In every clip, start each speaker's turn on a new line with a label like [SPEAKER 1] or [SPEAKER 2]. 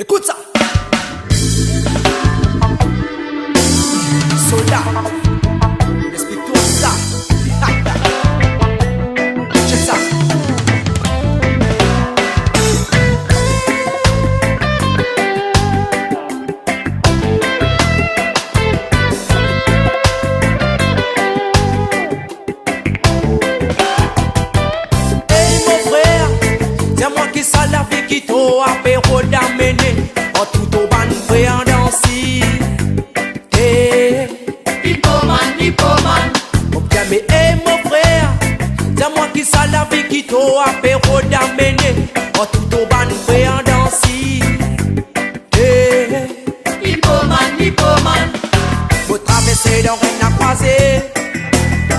[SPEAKER 1] Écoute ça. Soldat, explique-toi ça. Check ça. Hey mon frère, dis-moi qui ça la vie qui t'a apéro d'amener en tout au ban frère danser. Hippoman, ok mais hey mon frère, dis-moi qui ça la vie qui t'a apéro d'amener en tout au ban frère danser. Hippoman, faut traverser dans rien à croiser.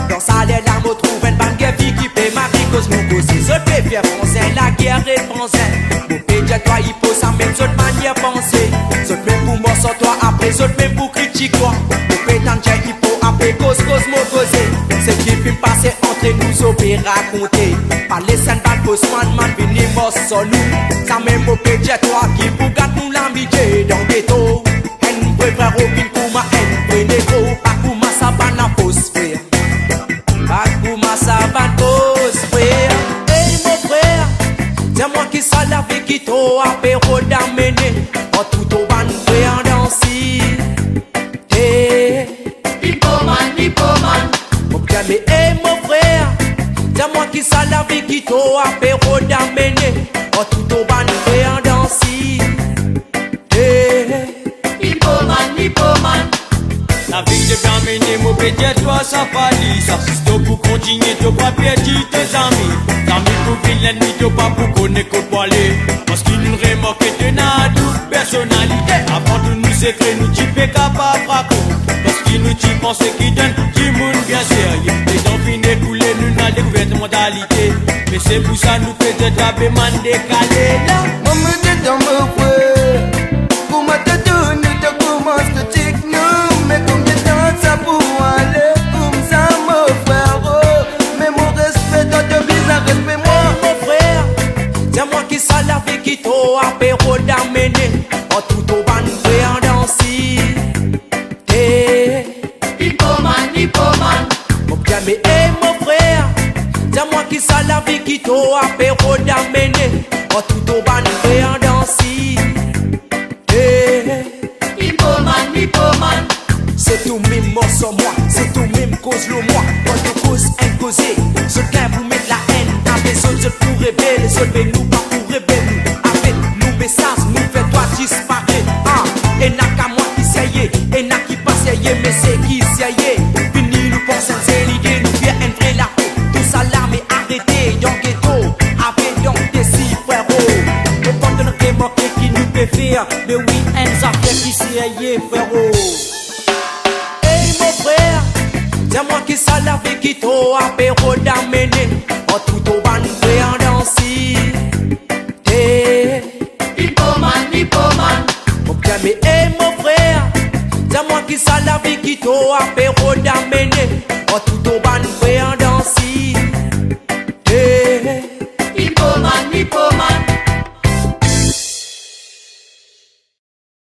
[SPEAKER 1] Dans sa les larmes, on trouve une banque vie qui paie ma vie cause mon cause. Si je fais fier français, la guerre est français. Mon pays, toi, il faut ça même cette manière penser. Je même pour moi sans toi, après je même pour critiquer toi. Mon pays, il faut après cause mon causer. C'est qui peut passer entre nous, au pays raconter. Par les scènes, pas de Bosman, man, venir mort sans nous. Ça même mon pays, toi, qui pour garder nous l'amitié dans le ghetto. Elle préfère aucune pour ma haine, prenez gros, pas pour ma sabane à phosphère. Bakouma ça va cause frère. Hey mon frère, dis-moi qui ça la vie qui t'a apéro d'amener en tout au ban frère danser. Hey Hippoman, ok mais hey mon frère, dis-moi qui ça la vie qui t'a apéro d'amener en tout au ban frère danser. Hey Hippoman.
[SPEAKER 2] La vie de bien mené, mon petit toi ça falit. Ça c'est pour continuer, tu pas perdre tes amis. Amis pour vivre l'ennemi, tu pas pour connaître qu'on peut aller. Parce qu'il nous remarque que n'a toute personnalité. Avant de nous secrets, nous tu peux capable raconter. Parce qu'il nous tu penses qu'il donne du monde bien sérieux. Les gens finissent couler, nous n'a découvert de modalité. Mais c'est pour ça nous fait de taper man décalé là.
[SPEAKER 3] On me dit dans mon frère, pour ma tête, nous te commence de tic nous. Mais combien de temps ça pour aller comme ça mon frère? Mais mon respect dans te bizarre, respect-moi.
[SPEAKER 1] Mon frère, dis-moi qui ça la vie qui t'a apéro d'amener en tout au ban frère danser. Hey Hippoman, ok mais hey mon frère, dis-moi qui ça la vie qui t'a apéro d'amener en tout au ban frère danser. Hey
[SPEAKER 3] Hippoman.
[SPEAKER 1] c'est tout même mort sans moi, c'est tout même cause le moi. Quand je cause imposé, je viens vous mettre la haine. Avec ce je pour rebelle, je vais nous pas pour rebelle. Avec nous messages, nous fait toi disparaître. Ah, et n'a qu'à moi qui s'aille, et n'a qui pas s'aille, mais c'est qui s'aille. Fini nous pensons c'est l'idée, nous faire un vrai la peau. Tout ça là mais arrêtez, dans ghetto, avec donc des six frérots. Le temps de notre manqué qui nous peut faire, mais oui, un affaire qui s'aille frérot. Dis-moi qui ça la vie qui t'a apéro d'amener en tout au ban frère danser. Hey
[SPEAKER 3] Hippoman.
[SPEAKER 1] ok mais hey mon frère, dis-moi qui ça la vie qui t'a apéro d'amener en tout au ban frère danser.